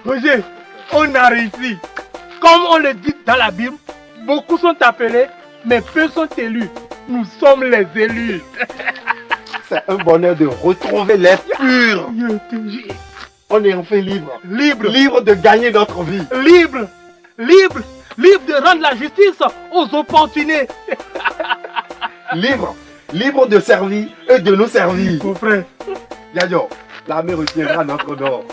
Roger, on a réussi. Comme on le dit dans la Bible, beaucoup sont appelés, mais peu sont élus. Nous sommes les élus. C'est un bonheur de retrouver l'air pur. On est enfin libre. Libre. Libre de gagner notre vie. Libre. Libre. Libre de rendre la justice aux opportunés. Libre. Libre de servir et de nous servir. Mon frère. Yayo, l'armée retiendra notre nom.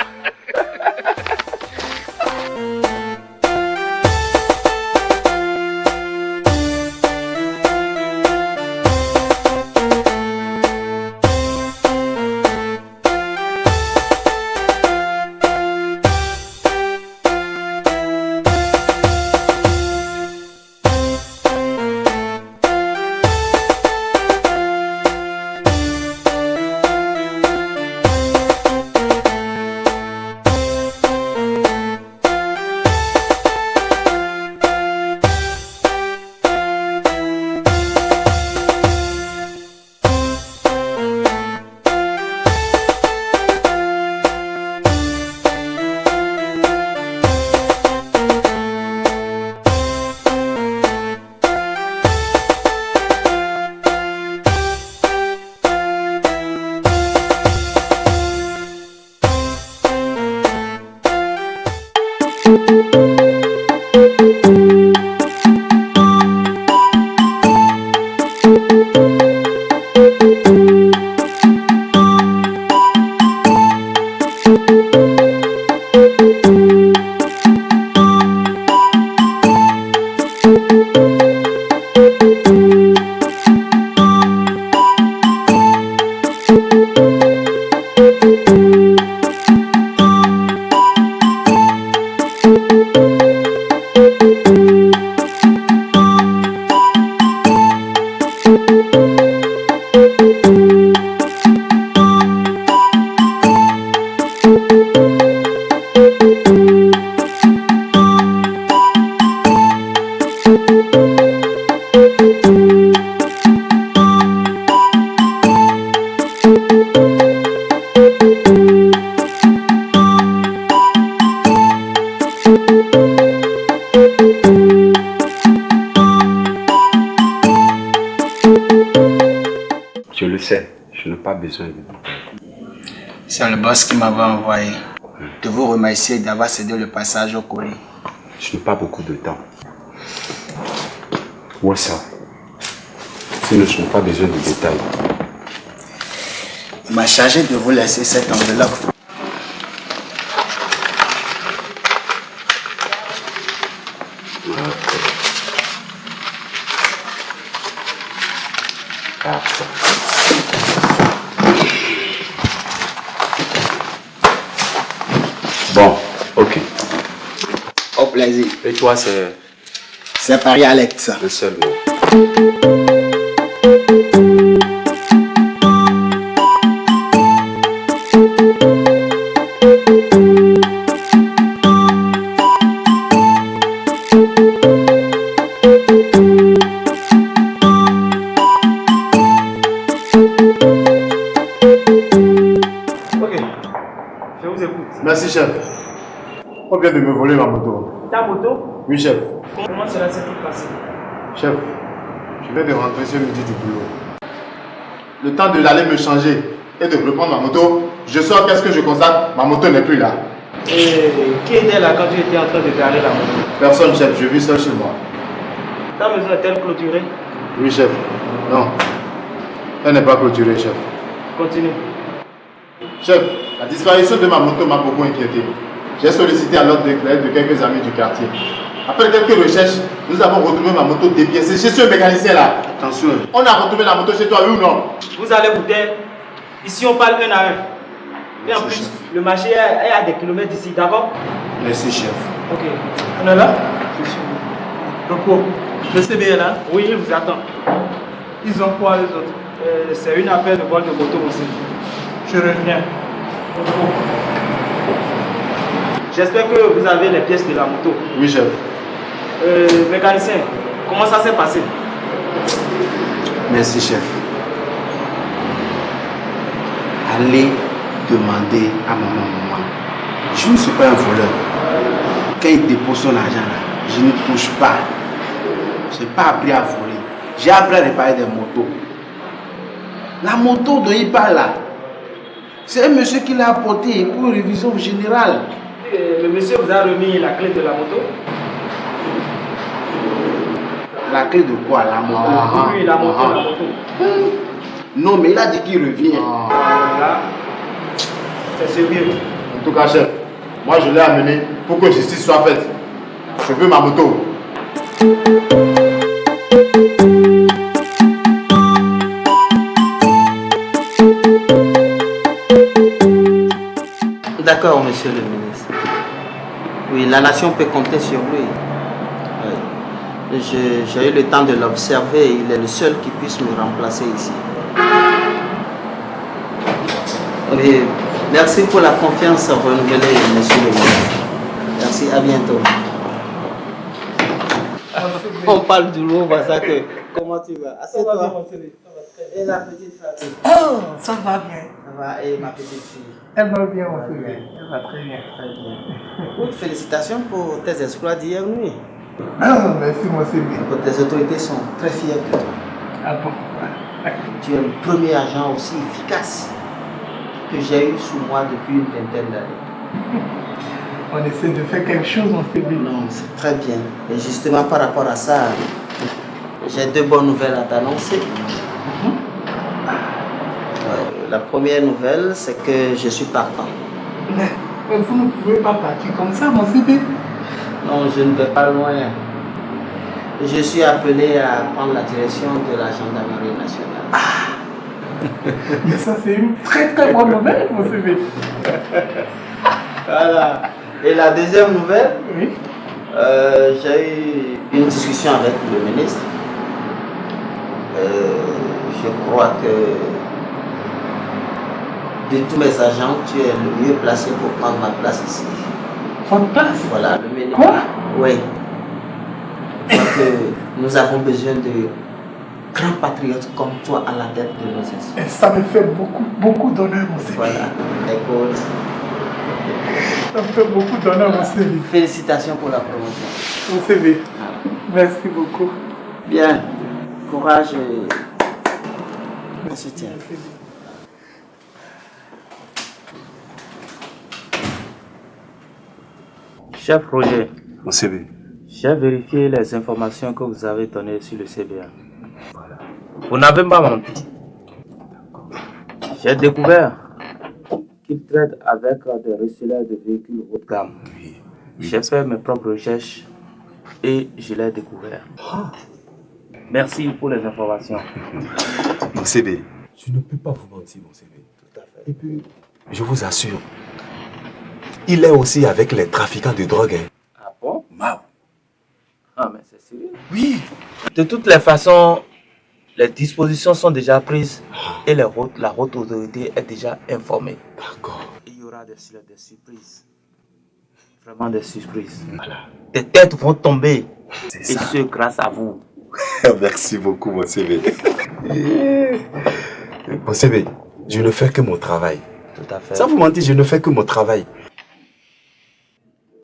Je le sais, je n'ai pas besoin de vous. C'est le boss qui m'avait envoyé de vous remercier d'avoir cédé le passage au colis. Je n'ai pas beaucoup de temps. Où ça? Sinon, je n'ai pas besoin de détails. Il m'a chargé de vous laisser cette enveloppe. Bon, ok. Au plaisir. Et toi, c'est... C'est Paris Alex. Le seul mot. Merci, chef. On vient de me voler ma moto. Ta moto? Oui, chef. Comment cela s'est passé? Chef, je viens de rentrer ce midi du boulot. Le temps de l'aller me changer et de reprendre ma moto, je sors, qu'est-ce que je constate? Ma moto n'est plus là. Et qui était là quand tu étais en train de garer la moto? Personne, chef, je vis seul chez moi. Ta maison est-elle clôturée? Oui, chef. Non. Elle n'est pas clôturée, chef. Continue. Chef, la disparition de ma moto m'a beaucoup inquiété. J'ai sollicité à l'ordre d'éclair de quelques amis du quartier. Après quelques recherches, nous avons retrouvé ma moto dépiécée chez ce mécanicien là. Attention. On a retrouvé la moto chez toi, oui ou non? Vous allez vous taire. Ici on parle un à un. Et en plus, le marché est à des kilomètres d'ici, d'accord? Merci, chef. Ok. On est là? Repos. Le CB est là? Oui, il vous attend. Ils ont quoi les autres? C'est une affaire de vol de moto aussi. Je reviens. J'espère que vous avez les pièces de la moto. Oui, chef. Mécanicien, comment ça s'est passé? Merci, chef. Allez demander à maman. Je ne suis pas un voleur. Quand il dépose son argent là, je ne touche pas. Je n'ai pas appris à voler. J'ai appris à réparer des motos. La moto dont il parle là, c'est un monsieur qui l'a apporté pour une révision générale. Le monsieur vous a remis la clé de la moto? La clé de quoi? La moto? Oui, la moto, la moto. Non, mais il a dit qu'il revient. Là, c'est sérieux. En tout cas, chef, moi je l'ai amené pour que justice soit faite. Je veux ma moto. D'accord, monsieur le ministre. Oui, la nation peut compter sur lui. J'ai eu le temps de l'observer. Il est le seul qui puisse me remplacer ici. Oui, merci pour la confiance renouvelée, monsieur le ministre. Merci, à bientôt. On parle du loup, ça que... Comment tu vas? Assieds-toi. Et la petite Fatih? Oh, ça va bien. Ça va, et ma petite fille? Elle va bien, mon fils. Elle va très bien. Très bien. Félicitations pour tes exploits d'hier nuit. Ah, merci, mon Sylvie. Tes autorités sont très fières de toi. Ah bon? Tu es le premier agent aussi efficace que j'ai eu sous moi depuis une vingtaine d'années. On essaie de faire quelque chose, mon Sylvie. Non, c'est très bien. Et justement, par rapport à ça, j'ai deux bonnes nouvelles à t'annoncer. La première nouvelle, c'est que je suis partant. Mais vous ne pouvez pas partir comme ça, mon Sylvie. Non, je ne vais pas loin. Je suis appelé à prendre la direction de la gendarmerie nationale. Mais ça, c'est une très très bonne nouvelle, mon Sylvie. Voilà. Et la deuxième nouvelle, Oui. j'ai eu une discussion avec le ministre. Je crois que de tous mes agents, tu es le mieux placé pour prendre ma place ici. Votre place? Voilà, le ministre. Quoi? Oui. Je crois que nous avons besoin de grands patriotes comme toi à la tête de nos institutions. Et ça me fait beaucoup d'honneur, mon Sylvie. Voilà. Écoute, Ça me fait beaucoup d'honneur, mon Sylvie. félicitations pour la promotion. Mon Sylvie, Voilà. merci beaucoup. Bien. Courage et on se tient. Chef Roger, Mon CV. j'ai vérifié les informations que vous avez données sur le CBA. Vous n'avez pas menti. J'ai découvert qu'il traite avec des receleurs de véhicules haut de gamme. J'ai fait mes propres recherches et je l'ai découvert. Merci pour les informations. Mon CV, je ne peux pas vous mentir, mon CV. Tout à fait. Et puis, je vous assure, il est aussi avec les trafiquants de drogue. Hein. Ah bon? Wow. Ah mais c'est sérieux. Oui. De toutes les façons, les dispositions sont déjà prises et la haute autorité est déjà informée. D'accord. Il y aura des surprises. Vraiment des surprises. Voilà. Des têtes vont tomber. C'est Et ça. ce grâce à vous. Merci beaucoup, mon CV. Mon CV, je ne fais que mon travail. Tout à fait. Ça vous mentir, je ne fais que mon travail.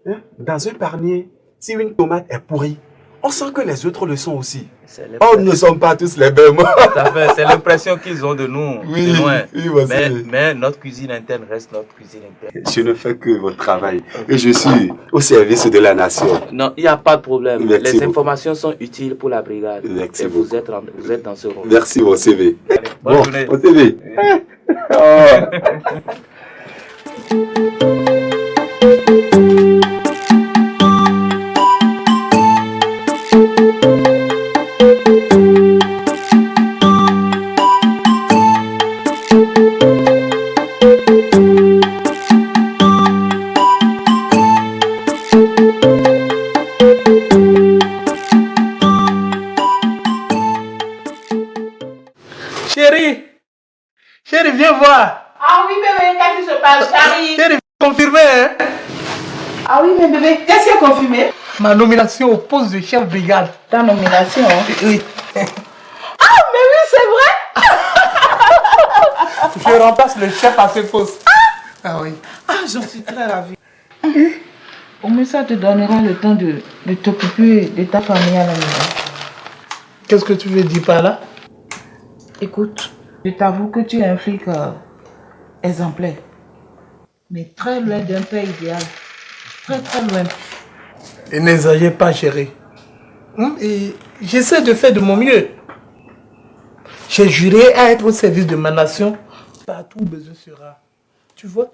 Hein? Dans un panier, si une tomate est pourrie, on sent que les autres le sont aussi. Oh, nous ne sommes pas tous les mêmes. Tout à fait. C'est l'impression qu'ils ont de nous. Oui, de loin. oui, moi aussi. Mais notre cuisine interne reste notre cuisine interne. Je ne fais que mon travail. Et je suis au service de la nation. Non, il n'y a pas de problème. Merci Les beaucoup. informations sont utiles pour la brigade. Merci et vous beaucoup. êtes dans ce rôle. Merci, mon CV. Allez, bonne journée. Mon CV. Chérie, viens voir. Ah oui, bébé, qu'est-ce qui se passe? J'arrive. Chérie, confirmé, hein? Ah oui, mais bébé, qu'est-ce qui est confirmé? Ma nomination au poste de chef brigade. Ta nomination, hein? Oui. Ah, mais oui, c'est vrai. Je remplace le chef à ce poste. Ah oui. Ah, j'en suis très ravie. Au moins, ça te donnera le temps de t'occuper de ta famille à la maison. Qu'est-ce que tu veux dire par là? Écoute, je t'avoue que tu es un flic exemplaire. Mais très loin d'un père idéal. Très très loin. Et n'exagère pas, chérie. Et j'essaie de faire de mon mieux. J'ai juré à être au service de ma nation. Partout où besoin sera. Tu vois?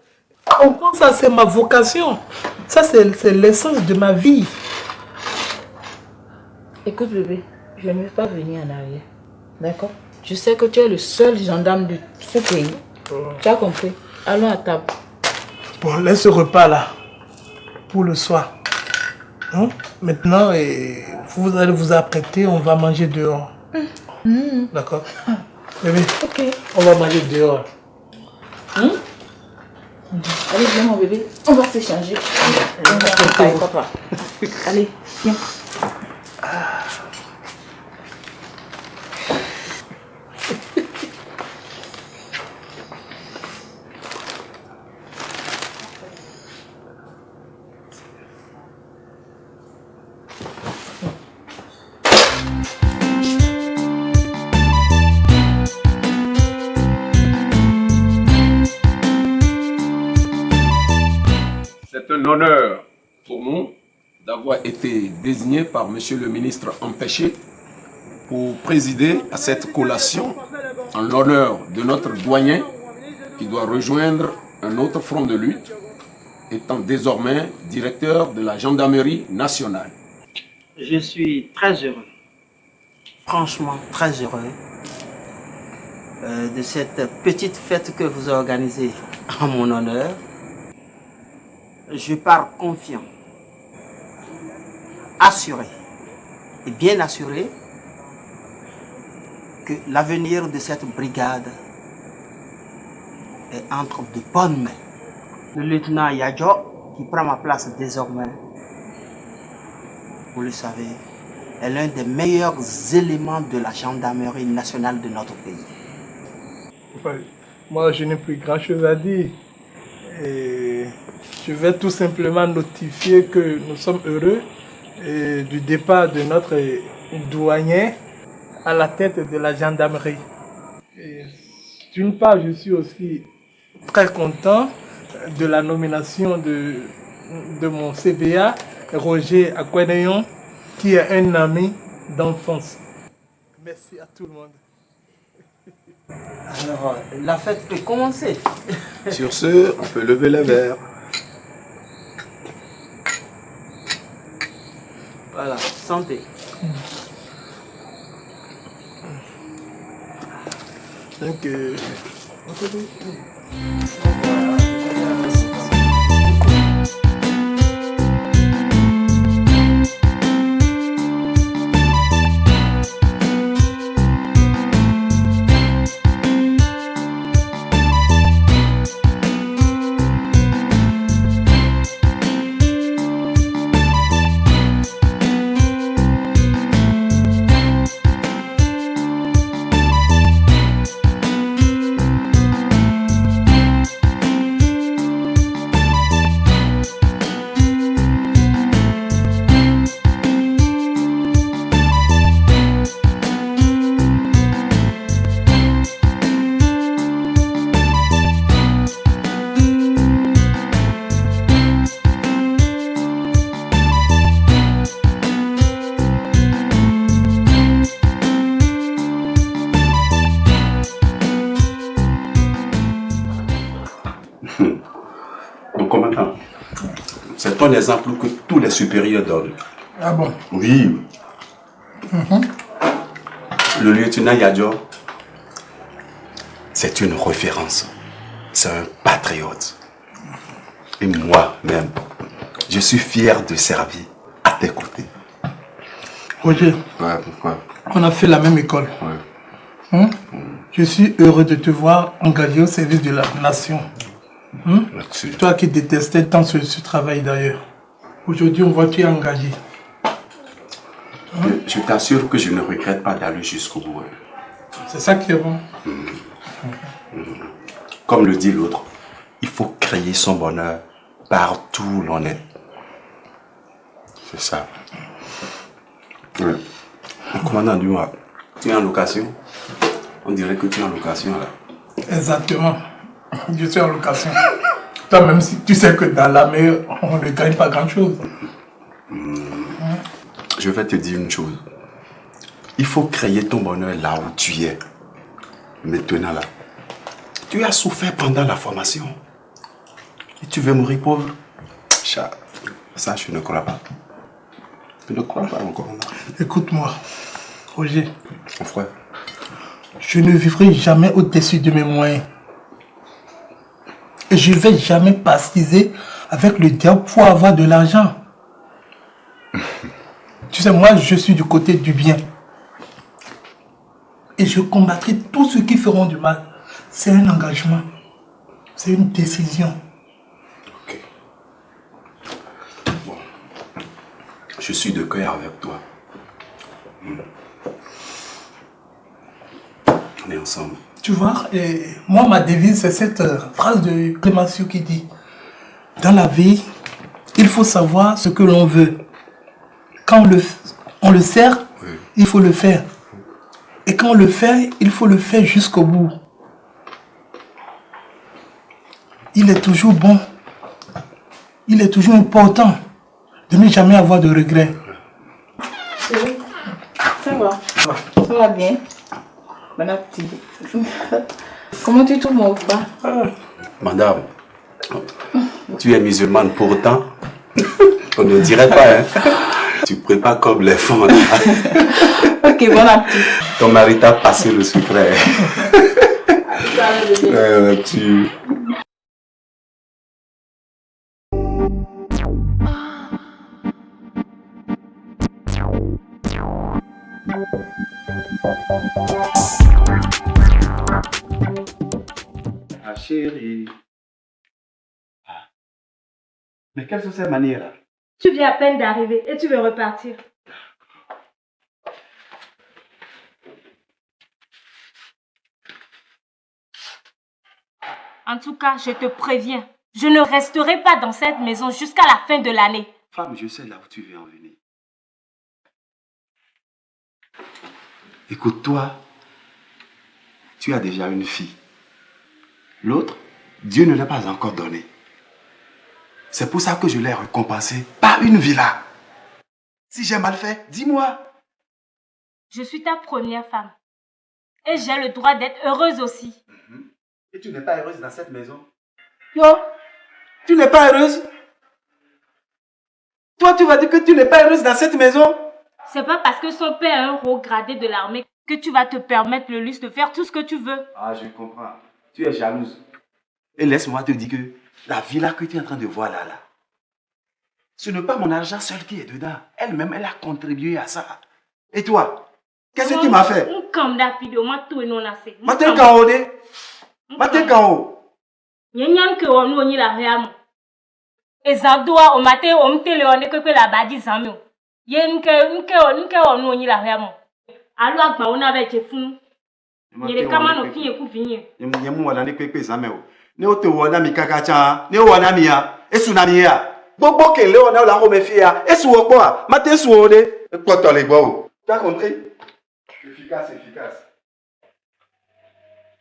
Encore ça, c'est ma vocation. Ça, c'est l'essence de ma vie. Écoute, bébé, je ne vais pas venir en arrière. D'accord? Je sais que tu es le seul gendarme de ce pays. Tu as compris? Allons à table. Bon, laisse ce repas là. Pour le soir. Maintenant, vous allez vous apprêter, on va manger dehors. D'accord? Bébé, ok. On va manger dehors. Allez, viens mon bébé, on va s'échanger. On va préparer papa. Allez, viens. C'est un honneur pour nous d'avoir été désigné par Monsieur le ministre empêché pour présider à cette collation en l'honneur de notre doyen qui doit rejoindre un autre front de lutte, étant désormais directeur de la gendarmerie nationale. Je suis très heureux, franchement très heureux de cette petite fête que vous organisez en mon honneur. Je pars confiant, assuré et bien assuré que l'avenir de cette brigade est entre de bonnes mains. Le lieutenant Yadjo, qui prend ma place désormais, vous le savez, est l'un des meilleurs éléments de la gendarmerie nationale de notre pays. Moi, je n'ai plus grand chose à dire. Et je vais tout simplement notifier que nous sommes heureux du départ de notre douanier à la tête de la gendarmerie. D'une part, je suis aussi très content de la nomination de mon CBA, Roger Akweneyon, qui est un ami d'enfance. Merci à tout le monde. Alors, la fête peut commencer. Sur ce, on peut lever les verres. Voilà, santé. Donc, C'est un exemple que tous les supérieurs donnent. Ah bon? Oui. Le lieutenant Yadjo, c'est une référence. C'est un patriote. Et moi-même, je suis fier de servir à tes côtés. Roger, on a fait la même école. Je suis heureux de te voir engagé au service de la nation. Toi qui détestais tant ce travail d'ailleurs. Aujourd'hui, on voit que tu es engagé. Je t'assure que je ne regrette pas d'aller jusqu'au bout. C'est ça qui est bon. Comme le dit l'autre, il faut créer son bonheur partout l'on est. C'est ça. Ouais. Commandant, dis-moi, tu es en location? On dirait que tu es en location là. Exactement. Je suis en location. Toi, même si tu sais que dans la mer, on ne gagne pas grand-chose. Je vais te dire une chose. Il faut créer ton bonheur là où tu es. Maintenant là. Tu as souffert pendant la formation. Et tu veux mourir pauvre? Ça, je ne crois pas. Je ne crois pas encore. Écoute-moi, Roger. Mon frère. Je ne vivrai jamais au-dessus de mes moyens. Et je ne vais jamais partiser avec le diable pour avoir de l'argent. Tu sais, moi, je suis du côté du bien. Et je combattrai tous ceux qui feront du mal. C'est un engagement. C'est une décision. Ok. Bon. Je suis de cœur avec toi. On est ensemble. Tu vois, et moi, ma devise, c'est cette phrase de Clémenceau qui dit: dans la vie, il faut savoir ce que l'on veut. Quand on le sert, oui, il faut le faire. Et quand on le fait, il faut le faire jusqu'au bout. Il est toujours bon, il est toujours important de ne jamais avoir de regrets. Chérie, ça va? Ça va bien? Bon appétit. Comment tu trouves mon repas? Madame, tu es musulmane pourtant. On ne dirait pas, hein? Tu prépares comme les femmes. Ok, bon appétit. Ton mari t'a passé le secret. Tu... Ah chérie. Mais quelles sont ces manières-là? Tu viens à peine d'arriver et tu veux repartir. En tout cas, je te préviens, je ne resterai pas dans cette maison jusqu'à la fin de l'année. Femme, je sais là où tu veux en venir. Écoute, toi, tu as déjà une fille. L'autre, Dieu ne l'a pas encore donné. C'est pour ça que je l'ai récompensé par une villa. Si j'ai mal fait, dis-moi. Je suis ta première femme. Et j'ai le droit d'être heureuse aussi. Et tu n'es pas heureuse dans cette maison? Yo, tu n'es pas heureuse? Toi, tu vas dire que tu n'es pas heureuse dans cette maison? C'est pas parce que son père est un haut gradé de l'armée que tu vas te permettre le luxe de faire tout ce que tu veux. Ah, je comprends. Tu es jalouse. Et laisse-moi te dire que la villa que tu es en train de voir là, ce n'est pas mon argent seul qui est dedans. Elle-même, elle a contribué à ça. Et toi, qu'est-ce que tu m'as fait? Bobo kele on a la remefia. Et sous quoi? Matin sous on est. Quoi t'as les beaux? T'as compris? Efficace, efficace.